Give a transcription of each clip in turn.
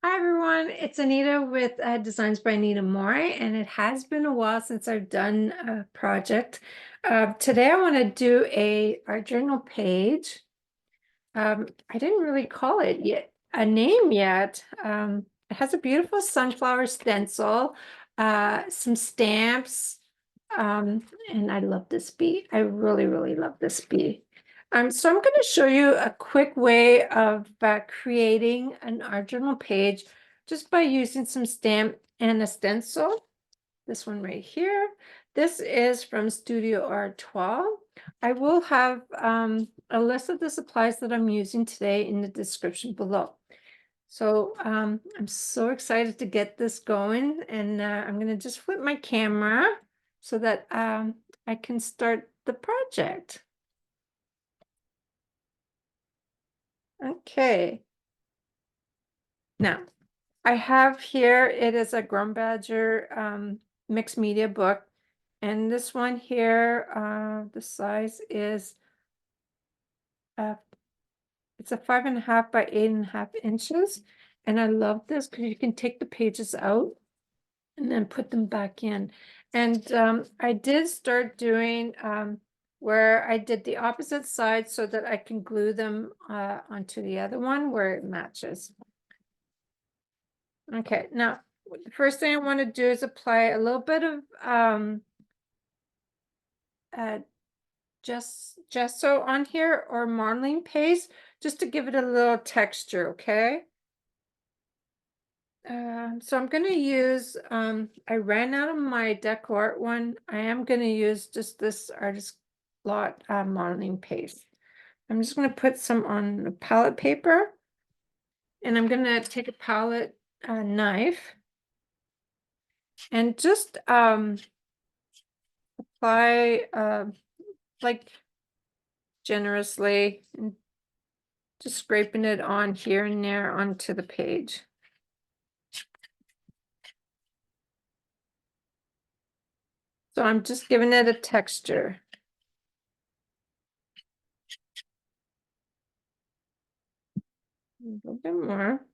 Hi everyone, it's Anita with Designs by Anita Mori, and it has been a while since I've done a project. Today I want to do a art journal page. I didn't really call it yet a name yet. It has a beautiful sunflower stencil, some stamps, and I love this bee. I really, really love this bee. So I'm going to show you a quick way of creating an art journal page just by using some stamp and a stencil. This one right here. This is from Studio R12. I will have a list of the supplies that I'm using today in the description below. So I'm so excited to get this going, and I'm going to just flip my camera so that I can start the project. Okay. Now, I have here, it is a Grumbacher mixed media book. And this one here, the size is, it's a 5.5 by 8.5 inches. And I love this because you can take the pages out and then put them back in. And I did start doing where I did the opposite side so that I can glue them onto the other one where it matches. Okay, now the first thing I want to do is apply a little bit of gesso on here or marling paste just to give it a little texture, okay? So I'm going to use, I ran out of my DecoArt one. I am going to use just this Artist Lot modeling paste. I'm just going to put some on the palette paper, and I'm going to take a palette knife and just apply like generously, and just scraping it on here and there onto the page. So I'm just giving it a texture. A little bit more.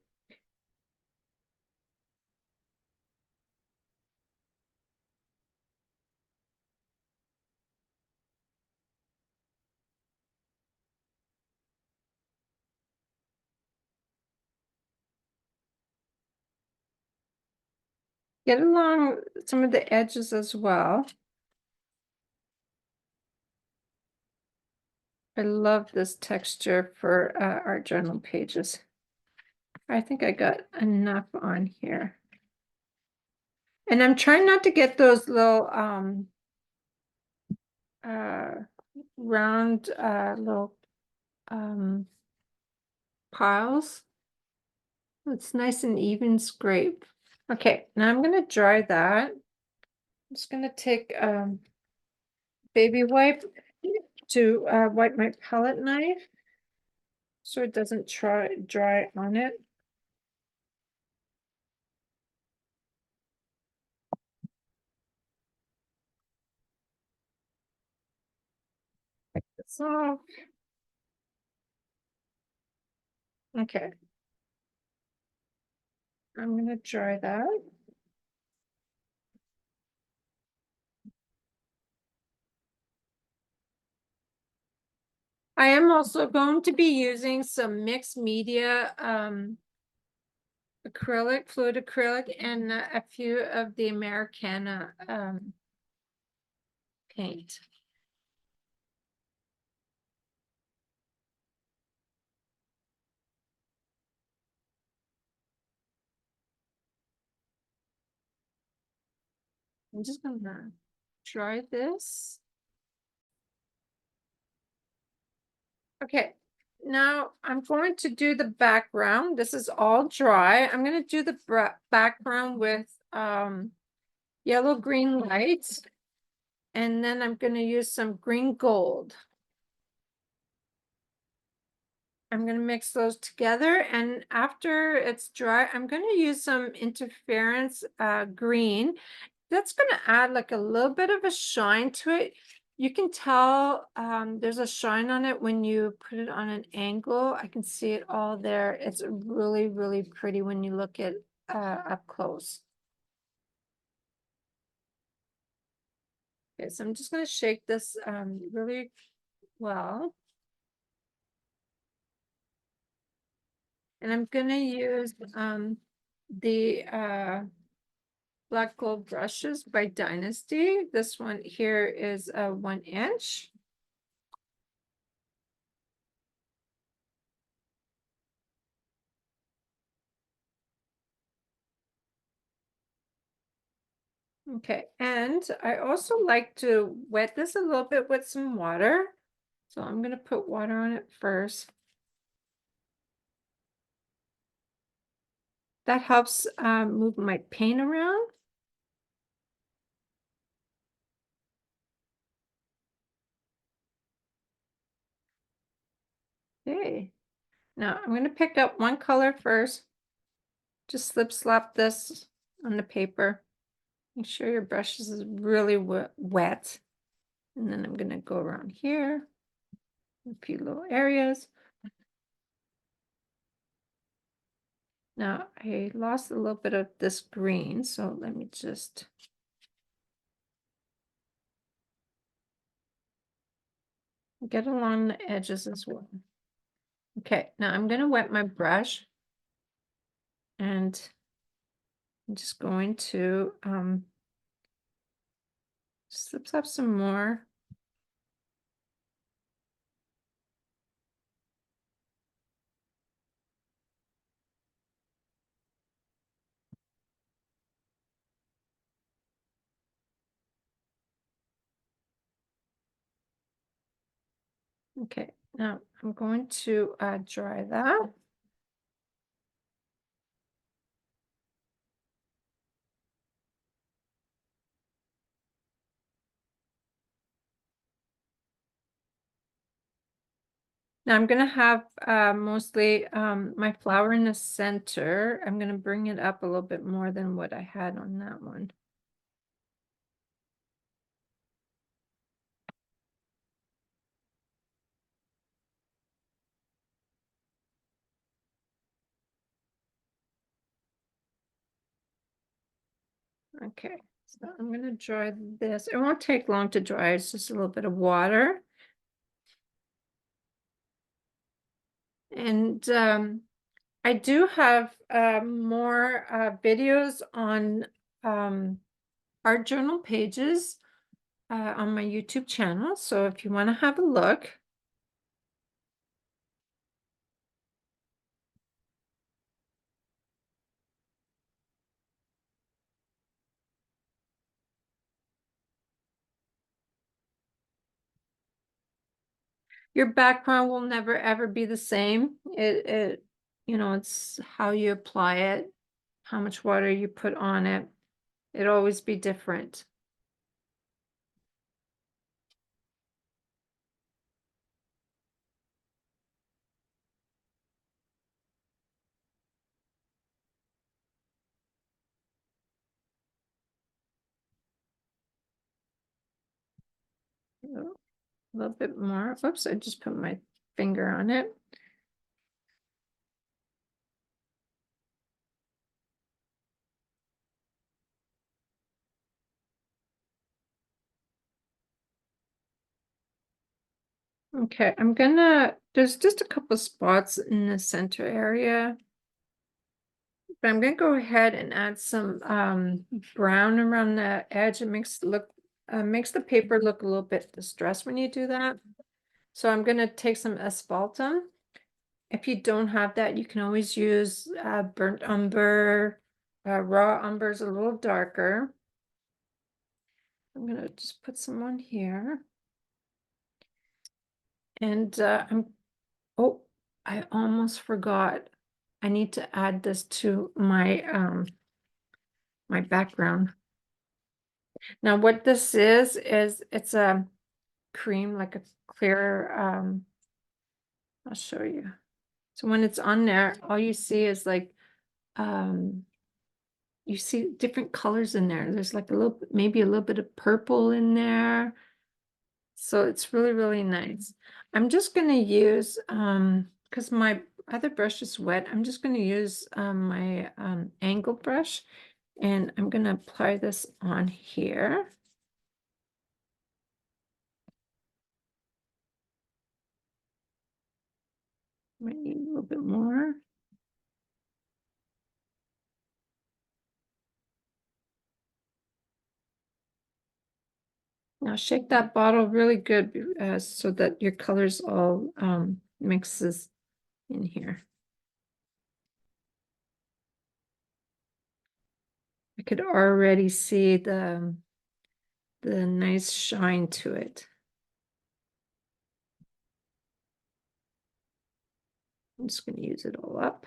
Get along some of the edges as well. I love this texture for art journal pages. I think I got enough on here. And I'm trying not to get those little round little piles. It's nice and even scrape. Okay, now I'm going to dry that. I'm just going to take baby wipe to wipe my palette knife so it doesn't dry on it. Take this off. Okay. I'm going to dry that. I am also going to be using some mixed media acrylic, fluid acrylic, and a few of the Americana paint. I'm just gonna dry this. Okay, now I'm going to do the background. This is all dry. I'm going to do the background with yellow green lights, and then I'm going to use some green gold. I'm going to mix those together, and after it's dry, I'm going to use some interference green. That's going to add like a little bit of a shine to it. You can tell there's a shine on it when you put it on an angle. I can see it all there. It's really, really pretty when you look at up close. Okay, so I'm just going to shake this really well. And I'm going to use the black gold brushes by Dynasty. This one here is a 1 inch. Okay, and I also like to wet this a little bit with some water. So I'm going to put water on it first. That helps move my paint around. Okay, now I'm going to pick up one color first. Just slap this on the paper. Make sure your brush is really wet. And then I'm going to go around here, a few little areas. Now I lost a little bit of this green, so let me just get along the edges as well. Okay, now I'm going to wet my brush, and I'm just going to slip up some more. Okay, now I'm going to dry that. Now I'm going to have mostly my flower in the center. I'm going to bring it up a little bit more than what I had on that one. Okay, so I'm going to dry this. It won't take long to dry. It's just a little bit of water. And I do have more videos on art journal pages on my YouTube channel. So if you want to have a look. Your background will never ever be the same. It's how you apply it, how much water you put on it. It'll always be different. A little bit more. Oops, I just put my finger on it. Okay, there's just a couple spots in the center area. But I'm gonna go ahead and add some brown around the edge. It makes the paper look a little bit distressed when you do that. So I'm gonna take some asphaltum. If you don't have that, you can always use burnt umber. Raw umber is a little darker. I'm gonna just put some on here. And oh, I almost forgot. I need to add this to my my background. Now what this is it's a cream, like a clear I'll show you. So when it's on there, all you see is like you see different colors in there. There's like maybe a little bit of purple in there. So it's really, really nice. I'm just gonna use, because my other brush is wet, I'm just gonna use my angle brush, and I'm gonna apply this on here. Might need a little bit more. Now shake that bottle really good so that your colors all mixes in here. I could already see the nice shine to it. I'm just going to use it all up.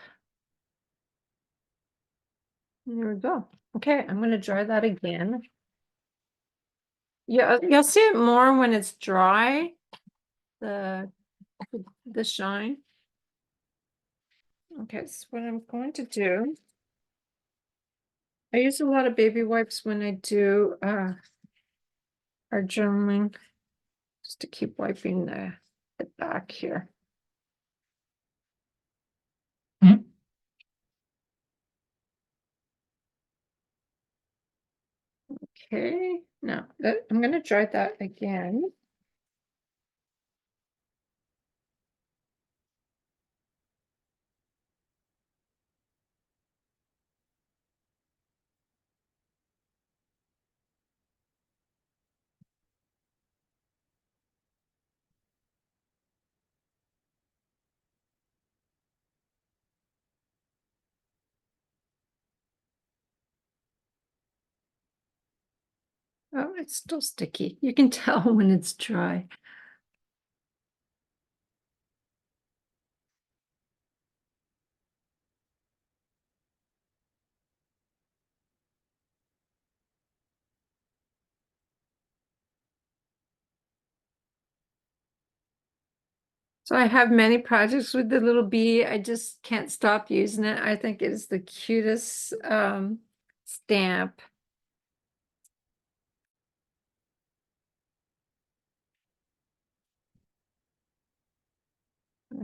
And there we go. Okay, I'm going to dry that again. Yeah, you'll see it more when it's dry, the shine. Okay, so what I'm going to do, I use a lot of baby wipes when I do our journaling, just to keep wiping the back here. Okay, now I'm going to dry that again. Oh, it's still sticky. You can tell when it's dry. So I have many projects with the little bee. I just can't stop using it. I think it is the cutest stamp.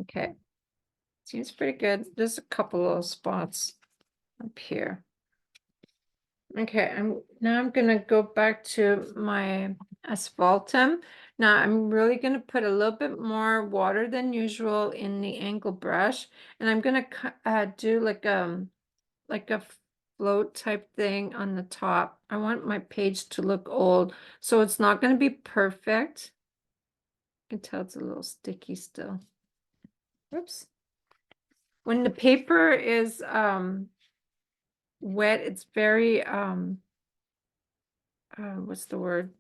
Okay, seems pretty good. There's a couple of spots up here. Okay, I'm gonna go back to my asphaltum. Now I'm really gonna put a little bit more water than usual in the angle brush, and I'm gonna do like a float type thing on the top. I want my page to look old, so it's not gonna be perfect. You can tell it's a little sticky still. Whoops. When the paper is wet, it's very what's the word?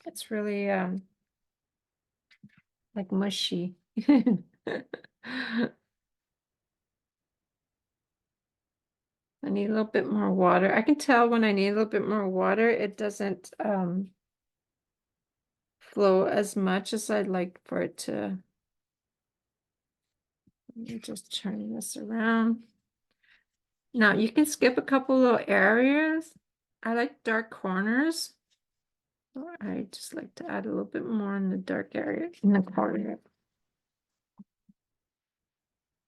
It's really like mushy. I need a little bit more water. I can tell when I need a little bit more water, it doesn't flow as much as I'd like for it to. Let me just turn this around. Now you can skip a couple little areas. I like dark corners. So I just like to add a little bit more in the dark area in the corner.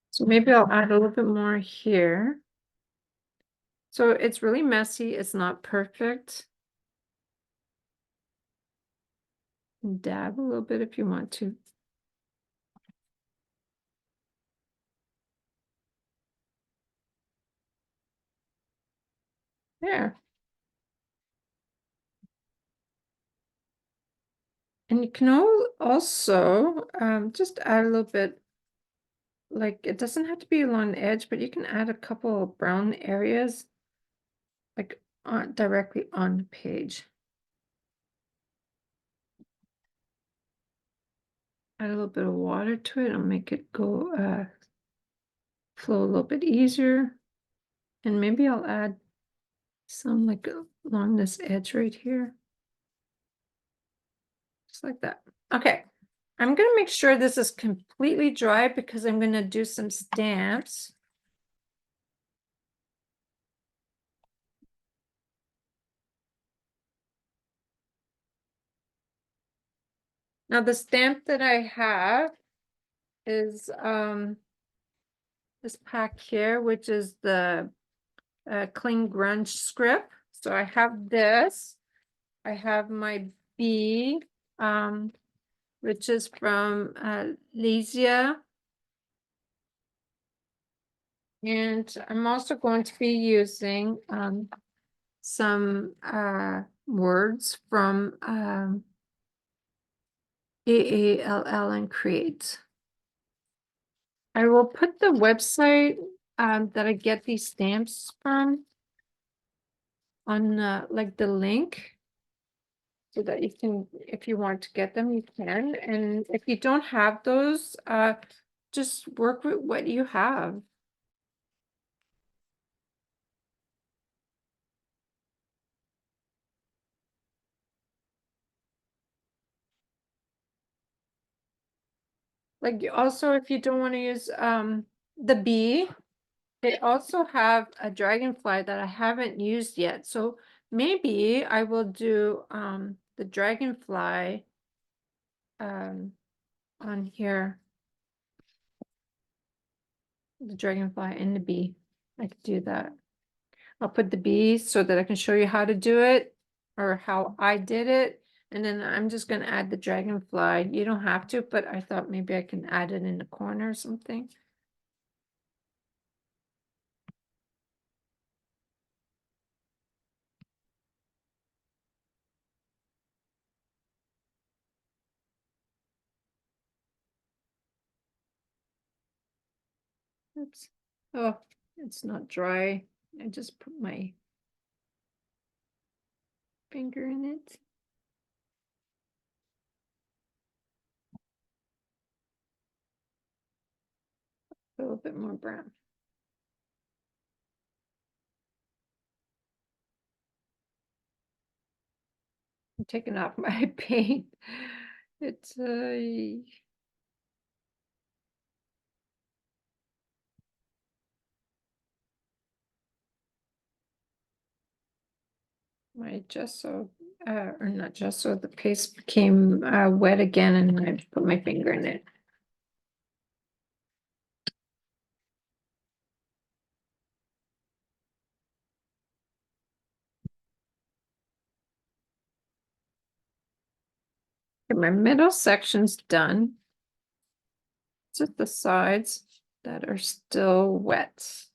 So maybe I'll add a little bit more here. So it's really messy. It's not perfect. Dab a little bit if you want to. There. And you can also just add a little bit, like it doesn't have to be along the edge, but you can add a couple of brown areas, like directly on the page. Add a little bit of water to it and make it go flow a little bit easier. And maybe I'll add some like along this edge right here. Just like that. Okay. I'm going to make sure this is completely dry because I'm going to do some stamps. Now the stamp that I have is this pack here, which is the Clean Grunge script. So I have this. I have my B, which is from Lesia. And I'm also going to be using some words from AALL and Create. I will put the website that I get these stamps from on like the link, so that you can, if you want to get them, you can. And if you don't have those, just work with what you have. Like also, if you don't want to use the bee, they also have a dragonfly that I haven't used yet. So maybe I will do the dragonfly on here. The dragonfly and the bee. I could do that. I'll put the bee so that I can show you how to do it or how I did it. And then I'm just going to add the dragonfly. You don't have to, but I thought maybe I can add it in the corner or something. Oops. Oh, it's not dry. I just put my finger in it. A little bit more brown. I'm taking off my paint. It's my gesso, or not gesso, the paste became wet again, and I put my finger in it. Okay, my middle section's done. Just the sides that are still wet.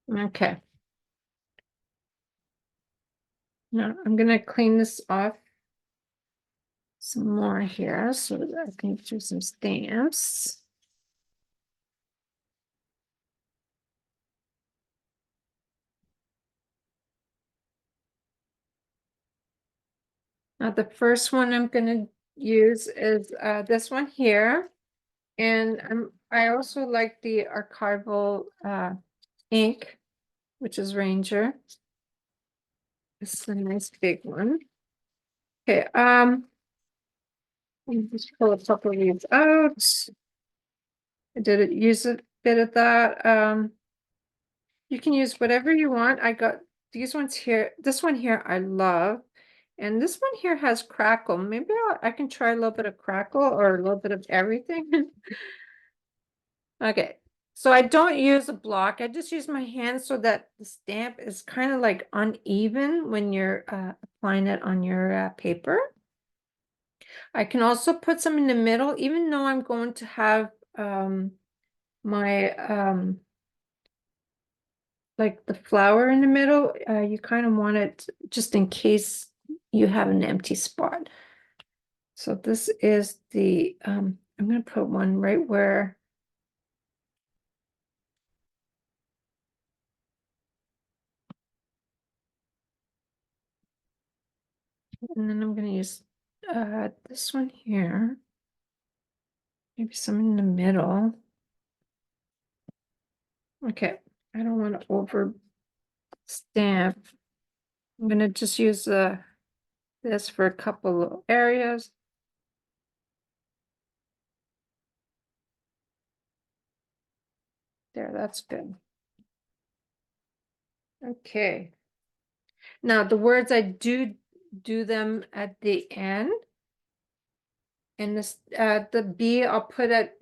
Okay. Now I'm gonna clean this off some more here so that I can do some stamps. Now the first one I'm gonna use is this one here. And I also like the archival ink, which is Ranger. This is a nice big one. Okay, let me just pull a couple of these out. I did use a bit of that. You can use whatever you want. I got these ones here. This one here I love. And this one here has crackle. Maybe I can try a little bit of crackle or a little bit of everything. Okay, so I don't use a block. I just use my hand so that the stamp is kind of like uneven when you're applying it on your paper. I can also put some in the middle, even though I'm going to have my like the flower in the middle. You kind of want it just in case you have an empty spot. So this is the I'm going to put one right where and then I'm going to use this one here. Maybe some in the middle. Okay, I don't want to over stamp. I'm going to just use this for a couple of areas. There, that's good. Okay. Now the words I do them at the end. And this the B I'll put it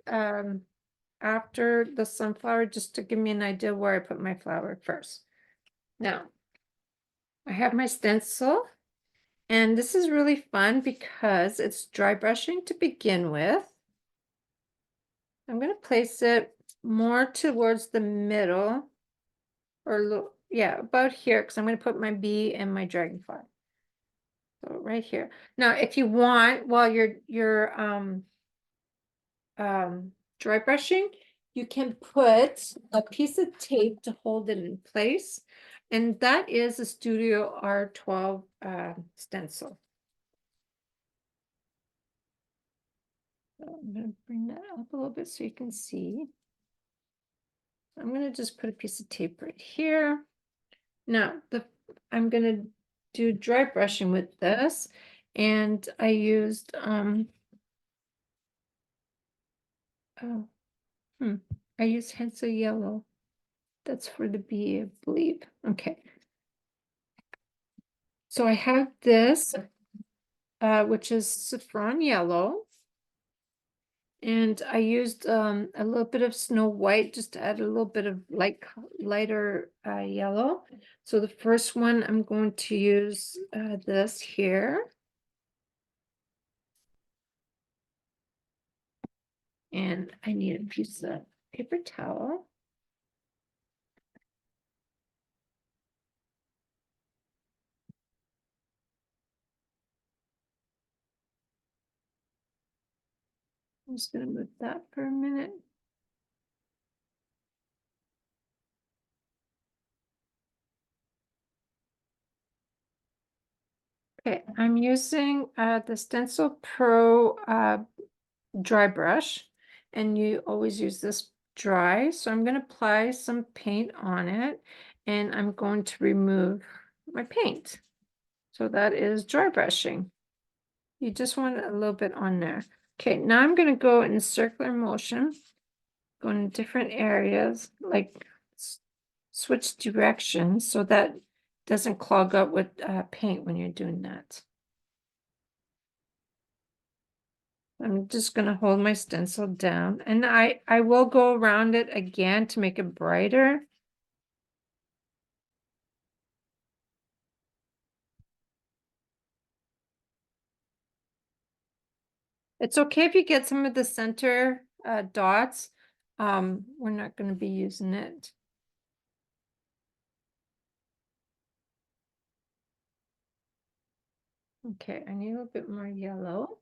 after the sunflower just to give me an idea where I put my flower first. Now I have my stencil, and this is really fun because it's dry brushing to begin with. I'm going to place it more towards the middle, or yeah, about here, because I'm going to put my bee and my dragonfly. So right here. Now, if you want, while you're dry brushing, you can put a piece of tape to hold it in place, and that is a Studio R12 stencil. So I'm going to bring that up a little bit so you can see. I'm going to just put a piece of tape right here. Now, I'm going to do dry brushing with this, and I used I used Hansa yellow. That's for the bee, I believe. Okay. So I have this, which is saffron yellow. And I used a little bit of snow white just to add a little bit of lighter yellow. So the first one, I'm going to use this here. And I need a piece of paper towel. I'm just going to move that for a minute. Okay, I'm using the Stencil Pro dry brush, and you always use this dry. So I'm going to apply some paint on it, and I'm going to remove my paint. So that is dry brushing. You just want a little bit on there. Okay, now I'm going to go in circular motion, go in different areas, like switch directions so that doesn't clog up with paint when you're doing that. I'm just going to hold my stencil down, and I will go around it again to make it brighter. It's okay if you get some of the center dots. We're not going to be using it. Okay, I need a little bit more yellow.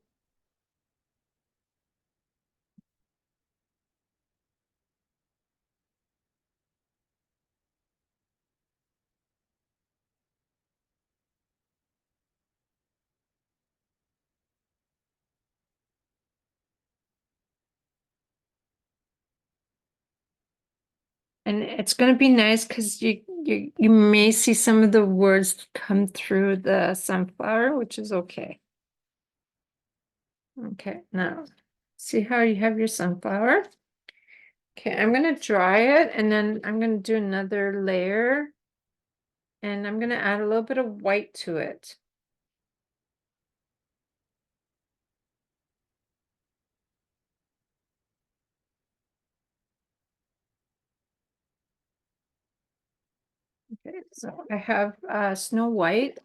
And it's going to be nice because you may see some of the words come through the sunflower, which is okay. Okay, now see how you have your sunflower? Okay, I'm going to dry it, and then I'm going to do another layer, and I'm going to add a little bit of white to it. Okay, so I have Snow White.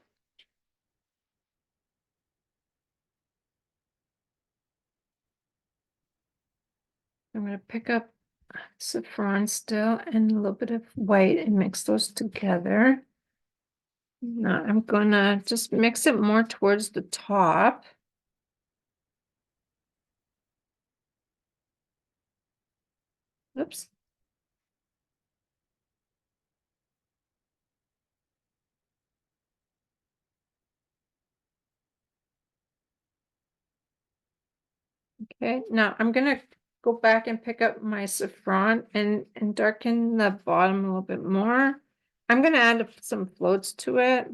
I'm going to pick up saffron still and a little bit of white and mix those together. Now I'm going to just mix it more towards the top. Oops. Okay, now I'm going to go back and pick up my saffron and darken the bottom a little bit more. I'm going to add some floats to it.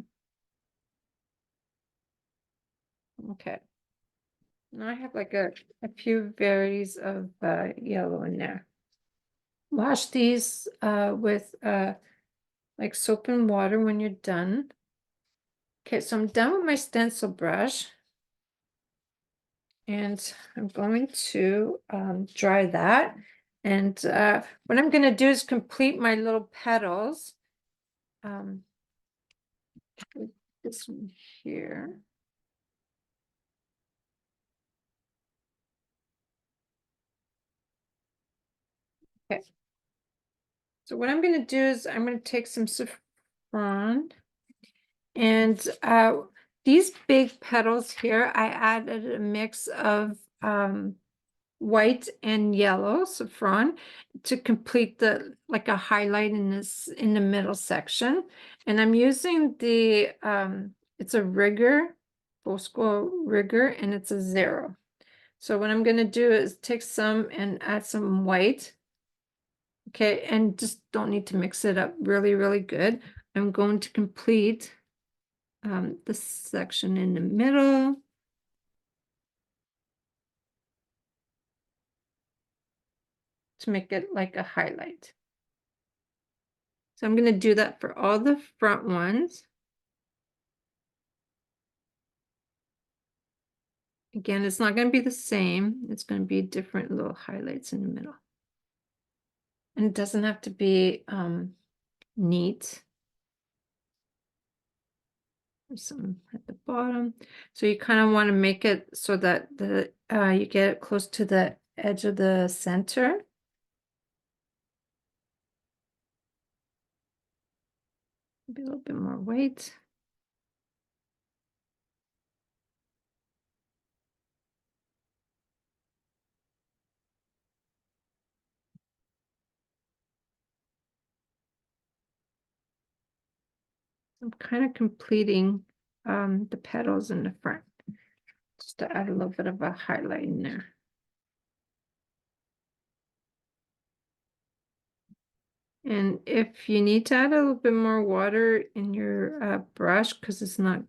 Okay. Now I have like a few varieties of yellow in there. Wash these with like soap and water when you're done. Okay, so I'm done with my stencil brush. And I'm going to dry that. And what I'm going to do is complete my little petals. With this one here. Okay. So what I'm going to do is I'm going to take some saffron. And these big petals here, I added a mix of white and yellow saffron to complete the like a highlight in this in the middle section. And I'm using the it's a rigger, Bosco rigger, and it's a 0. So what I'm going to do is take some and add some white. Okay, and just don't need to mix it up really good. I'm going to complete the section in the middle. To make it like a highlight. So I'm going to do that for all the front ones. Again, it's not going to be the same. It's going to be different little highlights in the middle. And it doesn't have to be neat. There's some at the bottom. So you kind of want to make it so that the you get it close to the edge of the center. Maybe a little bit more weight. I'm kind of completing the petals in the front, just to add a little bit of a highlight in there. And if you need to add a little bit more water in your brush, because it's not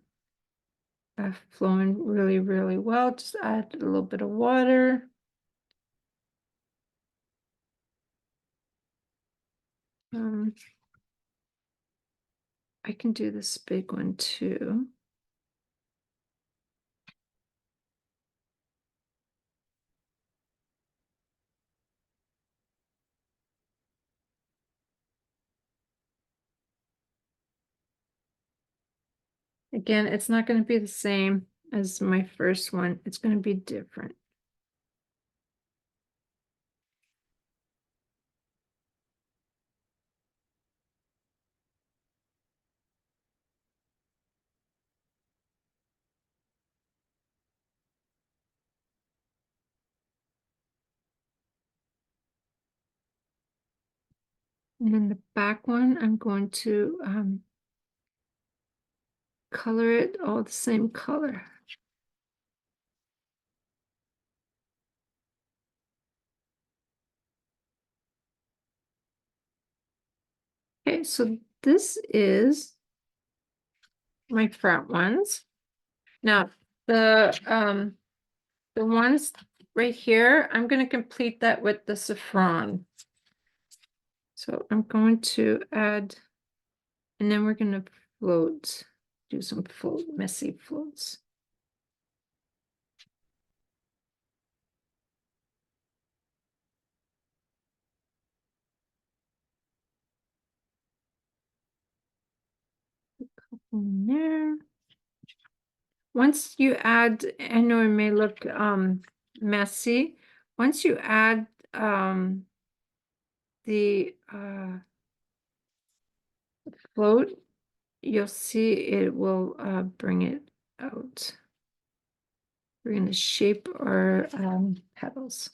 flowing really well, just add a little bit of water. I can do this big one too. Again, it's not going to be the same as my first one. It's going to be different. And then the back one, I'm going to color it all the same color. Okay, so this is my front ones. Now the ones right here, I'm going to complete that with the saffron. So I'm going to add, and then we're going to float, do some float, messy floats. A couple in there. Once you add, I know it may look messy. Once you add the float, you'll see it will bring it out. We're going to shape our petals.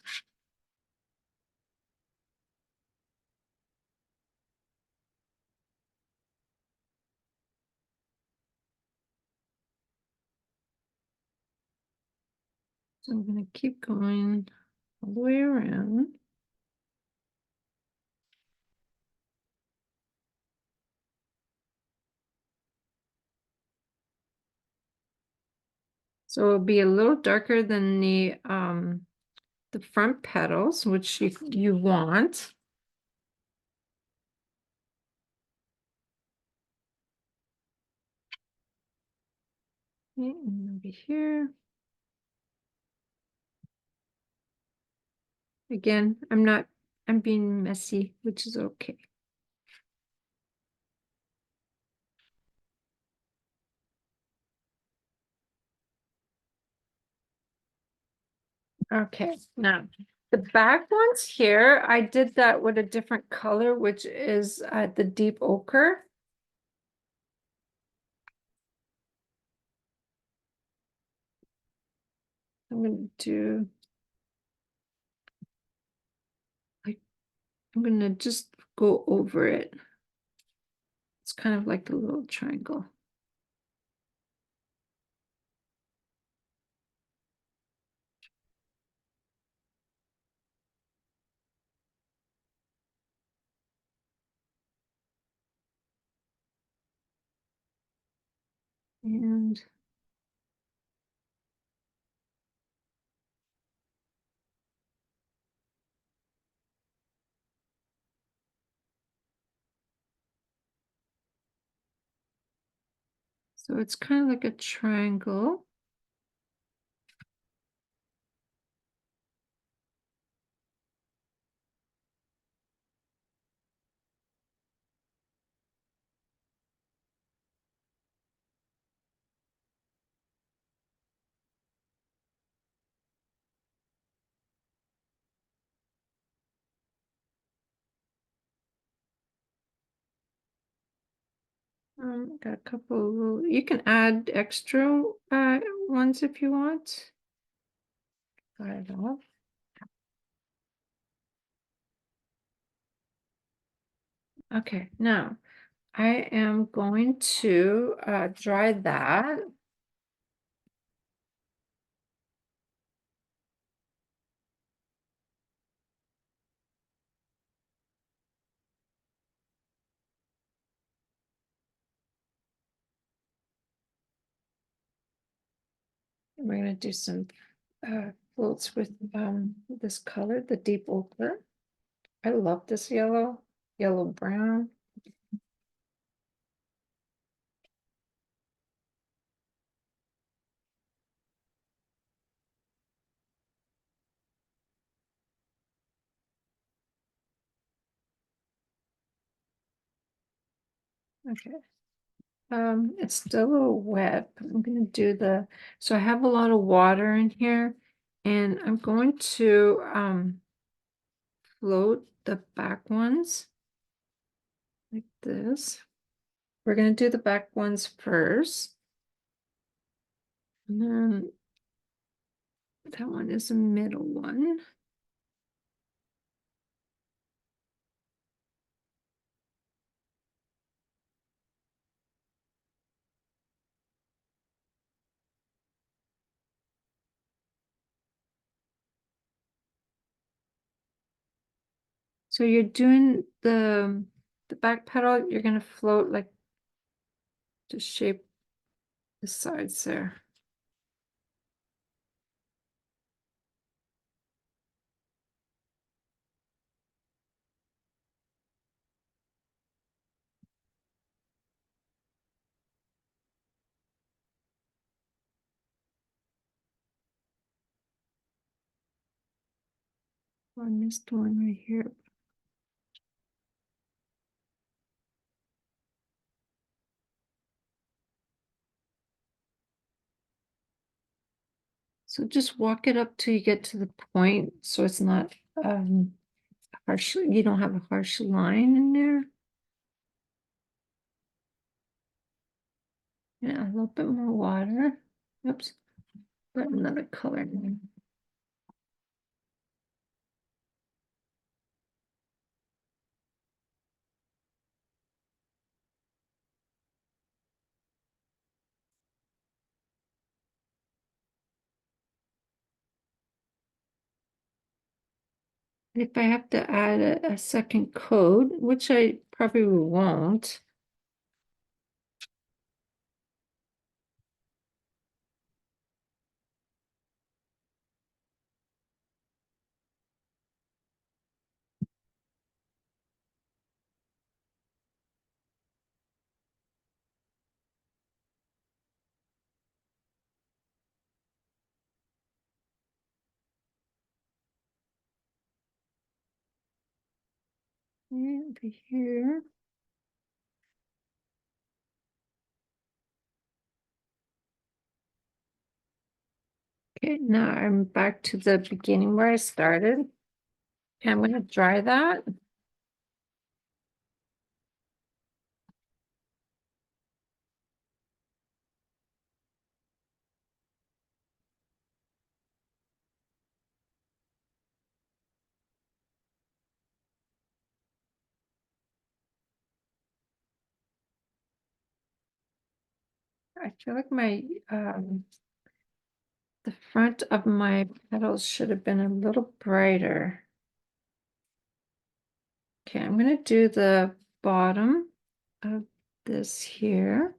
So I'm going to keep going all the way around. So it'll be a little darker than the front petals, which you want. Okay, and over here. Again, I'm being messy, which is okay. Okay, now the back ones here, I did that with a different color, which is the deep ochre. I'm gonna do like I'm gonna just go over it. It's kind of like a little triangle. And so it's kind of like a triangle. Got a couple of little, you can add extra ones if you want. Got it all. Okay, now I am going to dry that. We're going to do some floats with this color, the deep ochre. I love this yellow, yellow brown. Okay. It's still a little wet, but I'm going to do so I have a lot of water in here, and I'm going to float the back ones like this. We're going to do the back ones first. And then that one is a middle one. So you're doing the back pedal, you're going to float like to shape the sides there. Oh, I missed one right here. So just walk it up till you get to the point, so it's not harsh. You don't have a harsh line in there. Yeah, a little bit more water. Oops, put another color in. If I have to add a second coat, which I probably won't. And over here. Okay, now I'm back to the beginning where I started. Okay, I'm going to dry that. I feel like my the front of my petals should have been a little brighter. Okay, I'm going to do the bottom of this here.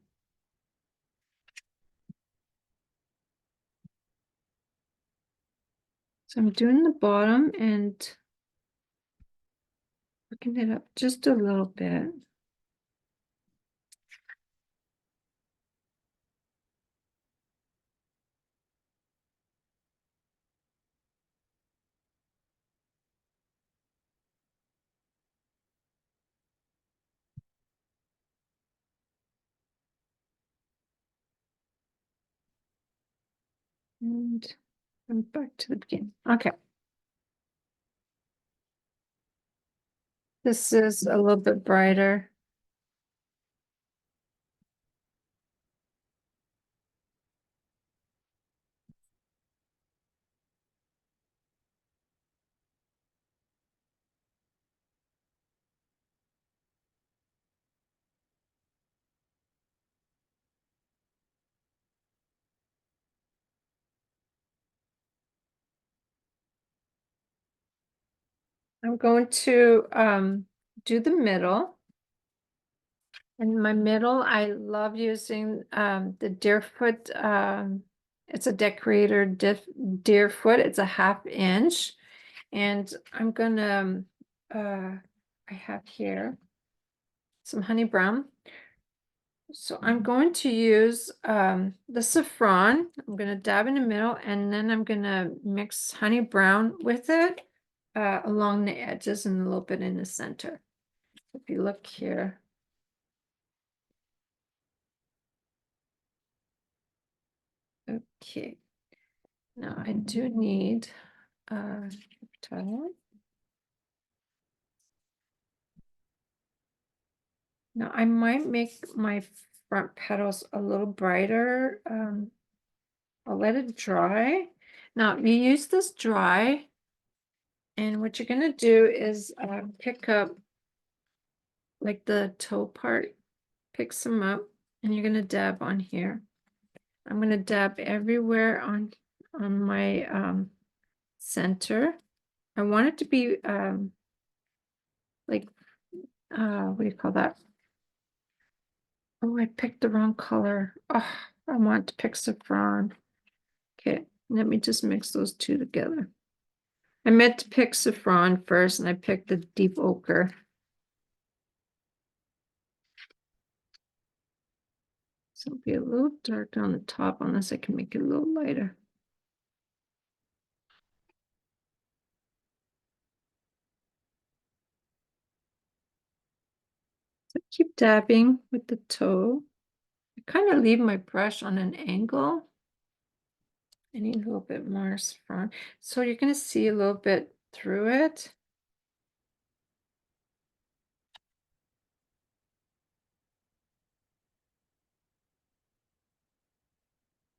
So I'm doing the bottom and working it up just a little bit. And I'm back to the beginning. Okay. This is a little bit brighter. I'm going to do the middle. In my middle, I love using the deerfoot. It's a decorator deerfoot. It's a 1/2 inch. And I'm gonna, I have here some honey brown. So I'm going to use the saffron. I'm going to dab in the middle, and then I'm going to mix honey brown with it along the edges and a little bit in the center. If you look here. Okay. Now I do need tile. Now I might make my front petals a little brighter. I'll let it dry. Now you use this dry, and what you're gonna do is pick up like the toe part, pick some up, and you're gonna dab on here. I'm gonna dab everywhere on my center. I want it to be like what do you call that? Oh, I picked the wrong color. Oh, I want to pick saffron. Okay, let me just mix those two together. I meant to pick saffron first, and I picked the deep ochre. So it'll be a little dark on the top unless I can make it a little lighter. So keep dabbing with the toe. I kind of leave my brush on an angle. I need a little bit more saffron. So you're going to see a little bit through it.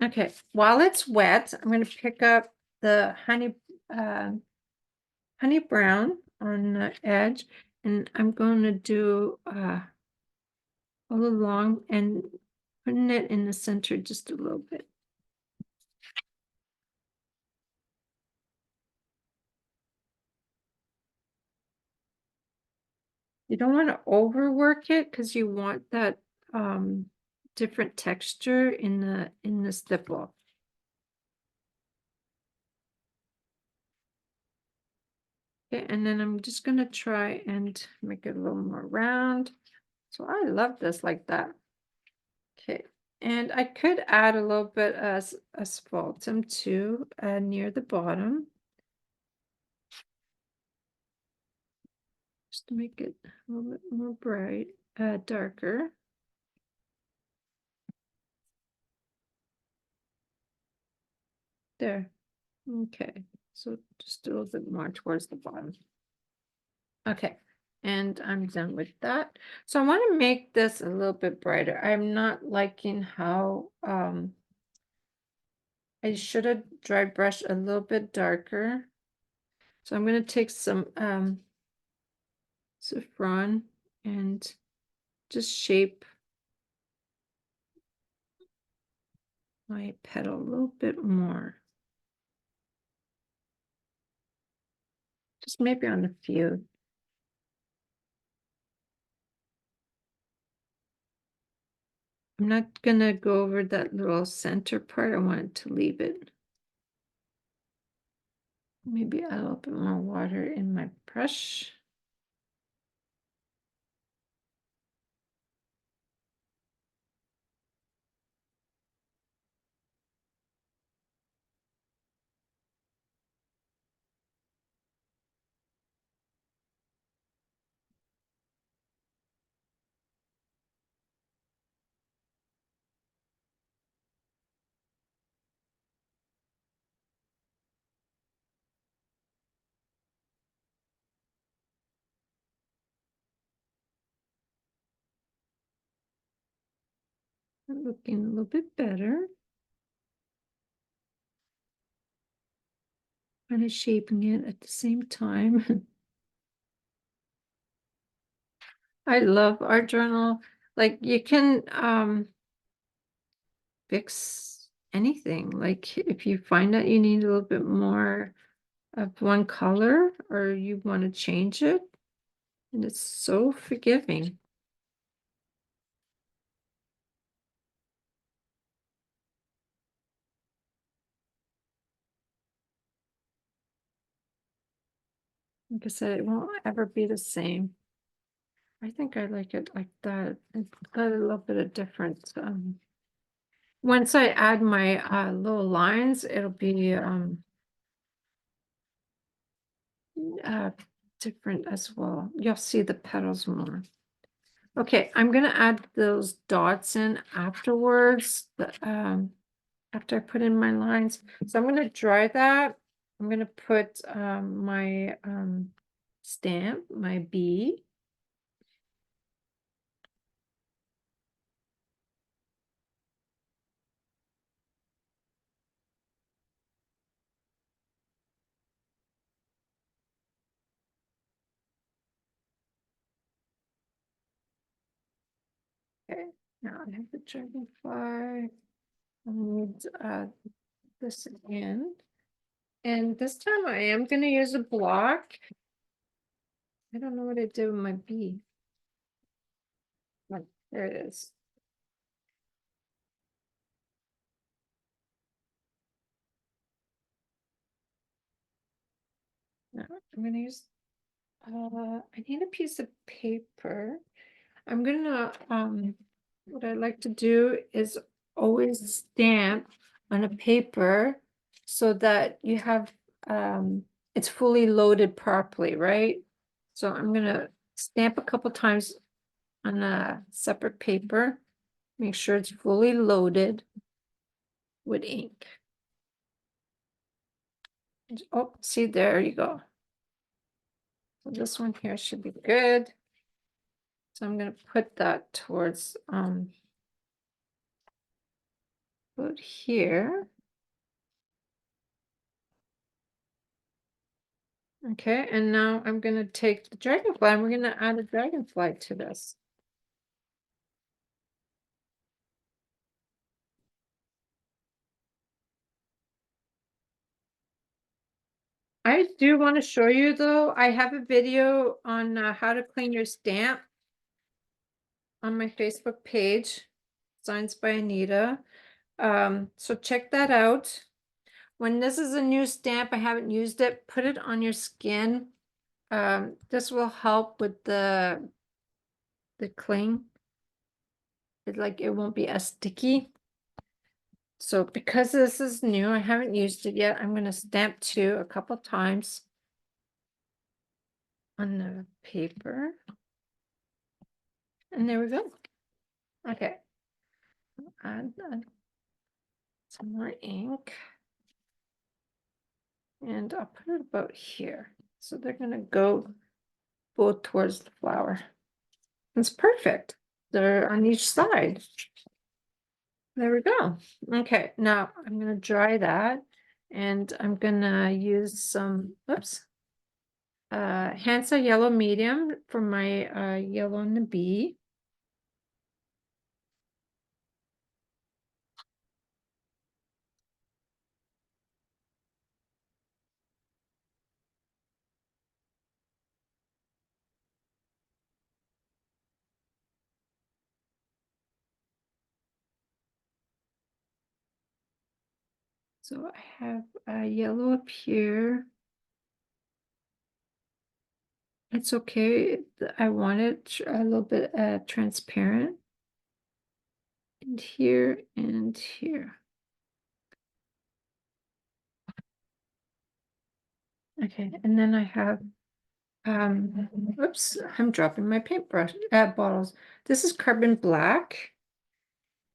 Okay, while it's wet, I'm going to pick up the honey brown on the edge, and I'm going to do all along and putting it in the center just a little bit. You don't want to overwork it because you want that different texture in the stipple. Okay, and then I'm just going to try and make it a little more round. So I love this like that. Okay, and I could add a little bit as asphaltum too near the bottom. just to make it a little bit more bright, darker. There. Okay, so just a little bit more towards the bottom. Okay, and I'm done with that. So I want to make this a little bit brighter. I'm not liking how I should have dry brushed a little bit darker. So I'm going to take some saffron and just shape my petal a little bit more. Just maybe on a few. I'm not gonna go over that little center part. I want to leave it. Maybe add a little bit more water in my brush. Looking a little bit better. Kind of shaping it at the same time. I love art journal. Like you can fix anything. Like if you find that you need a little bit more of one color or you want to change it, and it's so forgiving. Like I said, it won't ever be the same. I think I like it like that. It's got a little bit of difference. Once I add my little lines, it'll be uh, different as well. You'll see the petals more. Okay, I'm gonna add those dots in afterwards, after I put in my lines. So I'm gonna dry that. I'm gonna put my stamp, my bee. Okay, now I have the dragonfly. I need this again. And this time I am going to use a block. I don't know what I did with my bee. Oh, there it is. Now I'm going to use, I need a piece of paper. I'm going to, what I like to do is always stamp on a paper so that you have, it's fully loaded properly, right? So I'm going to stamp a couple times on a separate paper. Make sure it's fully loaded with ink. Oh, see, there you go. So this one here should be good. So I'm going to put that towards about here. Okay, and now I'm going to take the dragonfly and we're going to add a dragonfly to this. I do want to show you though, I have a video on how to clean your stamp on my Facebook page, Designs by Anita. So check that out. When this is a new stamp, I haven't used it, put it on your skin. This will help with the cling. It won't be as sticky. So because this is new, I haven't used it yet. I'm going to stamp too a couple times on the paper. And there we go. Okay. Add some more ink. And I'll put it about here. So they're going to go both towards the flower. It's perfect. They're on each side. There we go. Okay, now I'm going to dry that. And I'm going to use some, oops, Hansa yellow medium for my yellow and the bee. So I have yellow up here. It's okay. I want it a little bit transparent. And here and here. Okay, and then I have, oops, I'm dropping my paintbrush bottles. This is carbon black.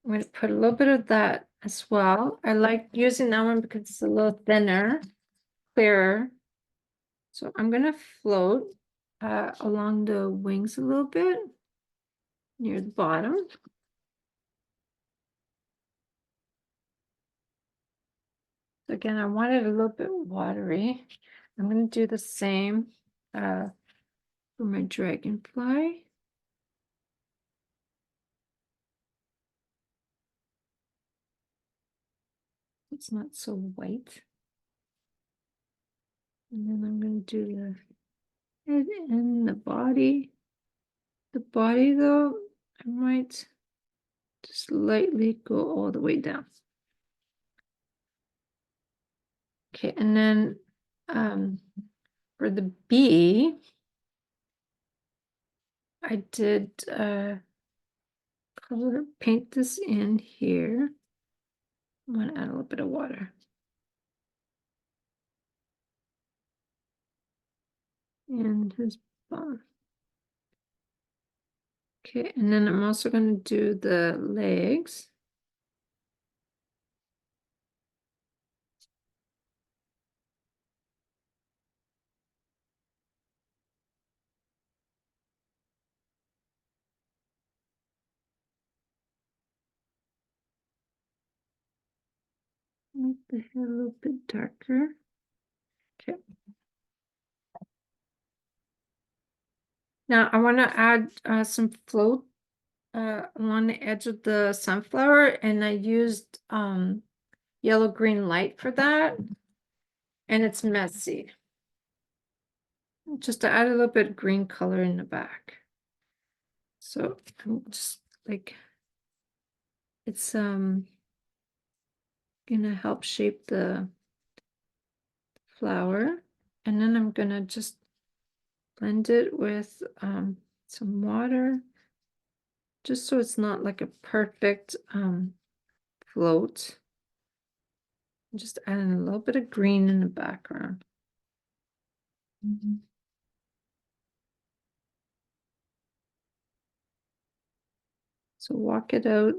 I'm going to put a little bit of that as well. I like using that one because it's a little thinner, clearer. So I'm going to float along the wings a little bit near the bottom. So again, I want it a little bit watery. I'm going to do the same for my dragonfly. It's not so white. And then I'm going to do the head and the body. The body, though, I might just lightly go all the way down. Okay, and then for the bee, I did color paint this in here. I'm going to add a little bit of water. And his bum. Okay, and then I'm also going to do the legs. Make the hair a little bit darker. Okay. Now I want to add some float along the edge of the sunflower, and I used yellow green light for that, and it's messy. Just to add a little bit of green color in the back. So I'm just like, it's gonna help shape the flower, and then I'm gonna just blend it with some water, just so it's not like a perfect float. I'm just adding a little bit of green in the background. So walk it out.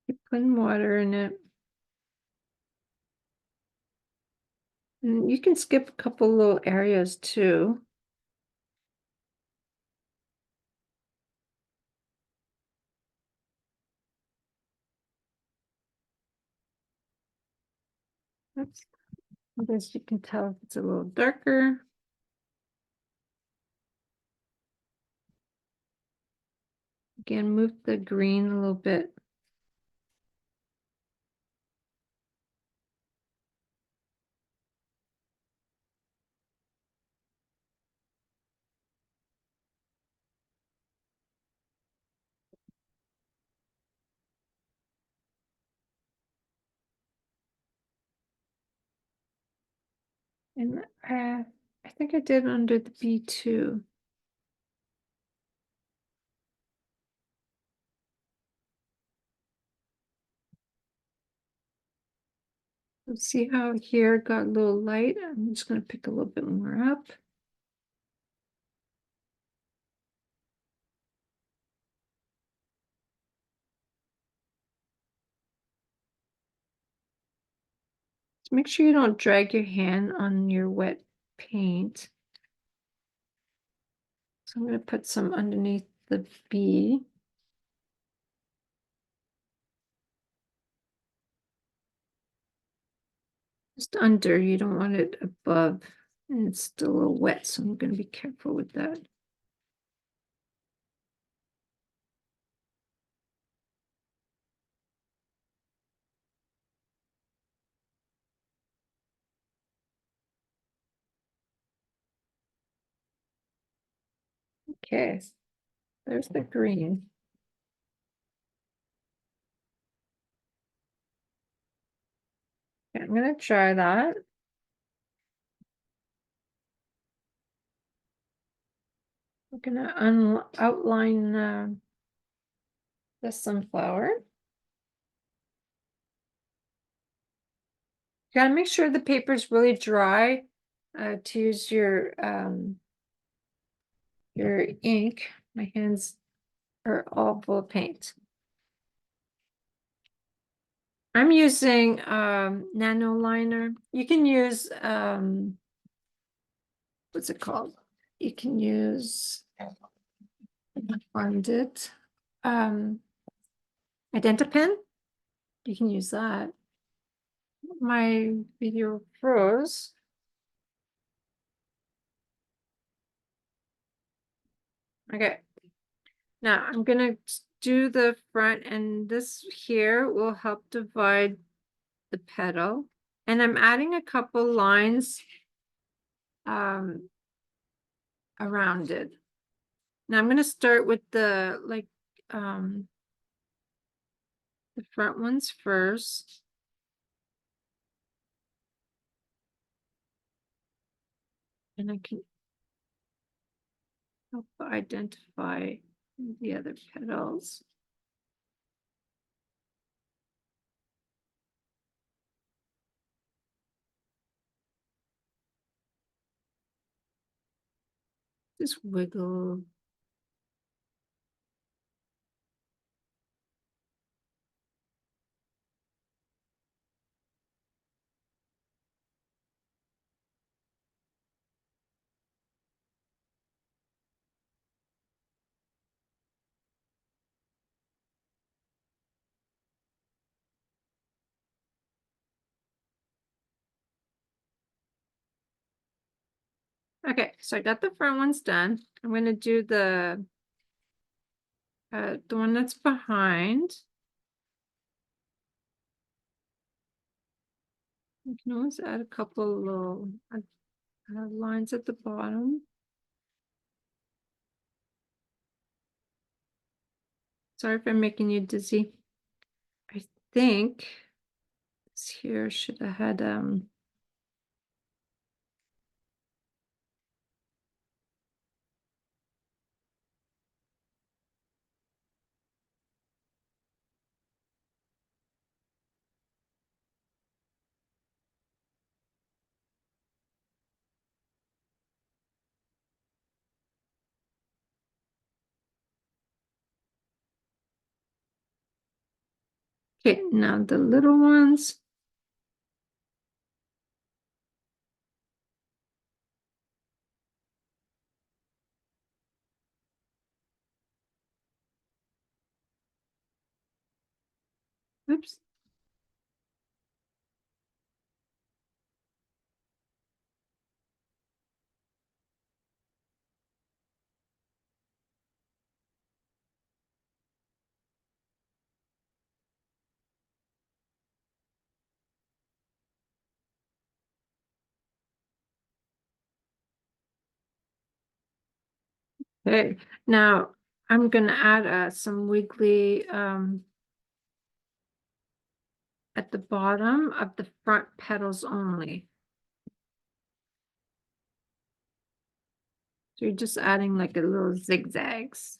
Keep putting water in it. And you can skip a couple little areas too. Oops. I guess you can tell if it's a little darker. Again, move the green a little bit. And I think I did under the B2. Let's see how here got a little light. I'm just going to pick a little bit more up. Just make sure you don't drag your hand on your wet paint. So I'm going to put some underneath the B. Just under, you don't want it above. And it's still a little wet, so I'm going to be careful with that. Okay, there's the green. Okay, I'm going to try that. I'm going to outline the sunflower. You gotta make sure the paper is really dry to use your ink. My hands are all full of paint. I'm using nano liner. You can use what's it called? You can use find it. Identapen. You can use that. My video froze. Okay. Now I'm gonna do the front, and this here will help divide the petal. And I'm adding a couple lines around it. Now I'm going to start with the the front ones first. And I can help identify the other petals. Just wiggle. Okay, so I got the front ones done. I'm going to do the one that's behind. You can always add a couple little lines at the bottom. Sorry if I'm making you dizzy. I think this here should have had okay, now the little ones. Oops. Okay, now I'm gonna add some wiggly at the bottom of the front petals only. So you're just adding like a little zigzags.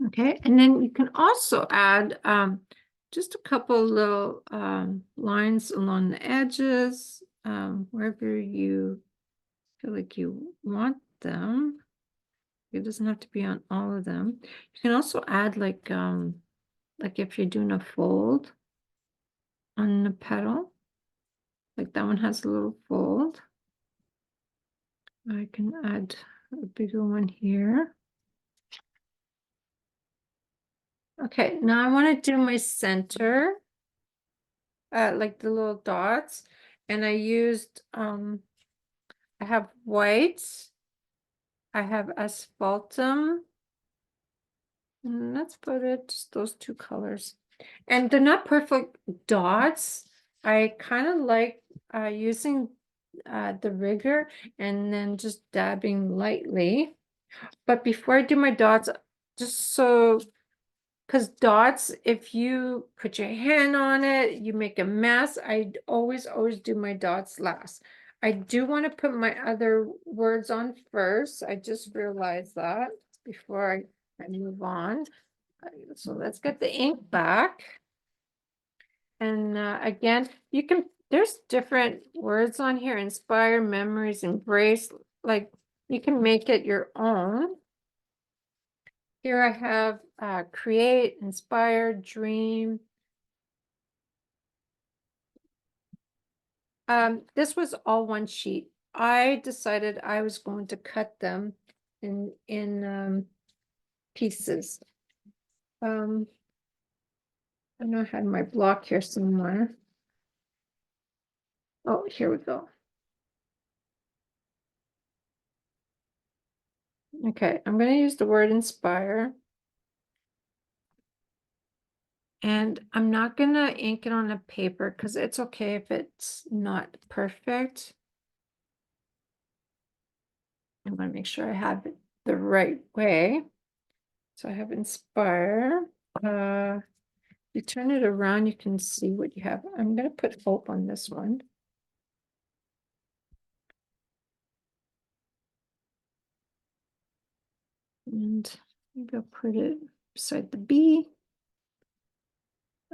Okay, and then you can also add just a couple little lines along the edges, wherever you feel like you want them. It doesn't have to be on all of them. You can also add like if you're doing a fold on the petal, like that one has a little fold. I can add a bigger one here. Okay, now I want to do my center, like the little dots, and I used I have white, I have asphaltum, and let's put it just those two colors. And they're not perfect dots. I kind of like using the rigger and then just dabbing lightly. But before I do my dots, just so, because dots, if you put your hand on it, you make a mess. I always do my dots last. I do want to put my other words on first. I just realized that before I move on. So let's get the ink back. And again, you can, there's different words on here: inspire, memories, embrace. Like you can make it your own. Here I have create, inspire, dream. This was all one sheet. I decided I was going to cut them in pieces. I know I had my block here somewhere. Oh, here we go. Okay, I'm going to use the word inspire. And I'm not going to ink it on a paper because it's okay if it's not perfect. I'm going to make sure I have it the right way. So I have inspire. You turn it around, you can see what you have. I'm going to put hope on this one. And maybe I'll put it beside the B.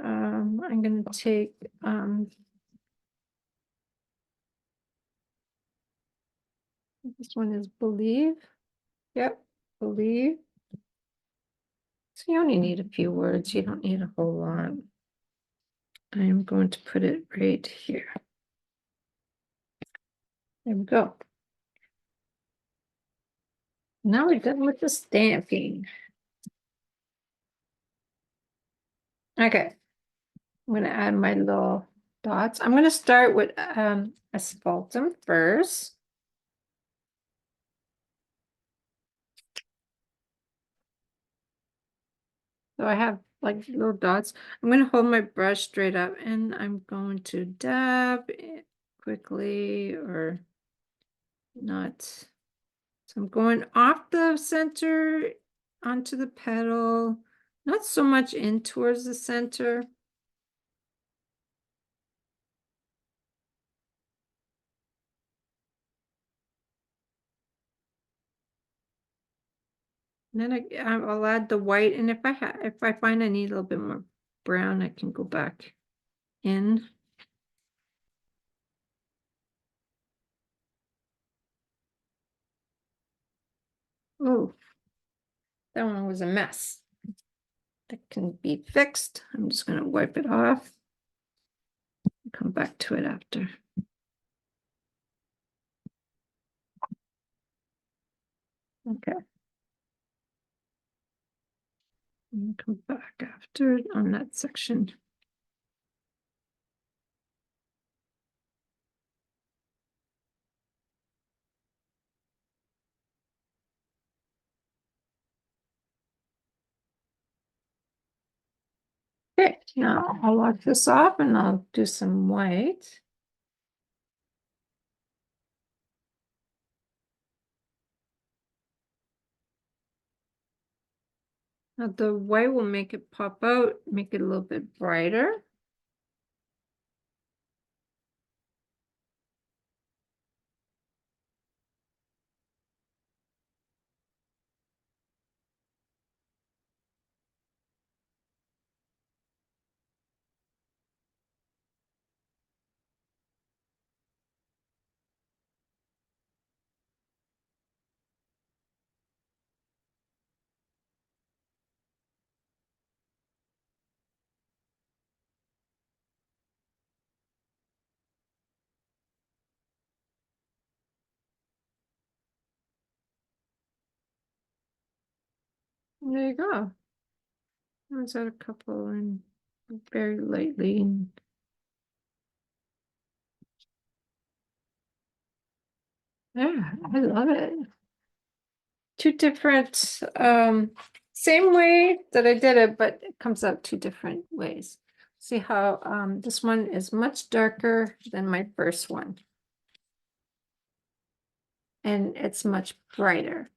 I'm going to take this one is believe. Yep, believe. So you only need a few words. You don't need a whole lot. I'm going to put it right here. There we go. Now we're done with the stamping. Okay, I'm going to add my little dots. I'm going to start with asphaltum first. So I have like little dots. I'm going to hold my brush straight up and I'm going to dab it quickly or not. So I'm going off the center onto the petal, not so much in towards the center. And then I'll add the white, and if I find I need a little bit more brown, I can go back in. Oh, that one was a mess. That can be fixed. I'm just going to wipe it off. Come back to it after. Okay. And come back after on that section. Okay, now I'll lock this off and I'll do some white. Now the white will make it pop out, make it a little bit brighter. There you go. Let's add a couple and very lightly. Yeah, I love it. Two different, same way that I did it, but it comes out two different ways. See how this one is much darker than my first one. And it's much brighter.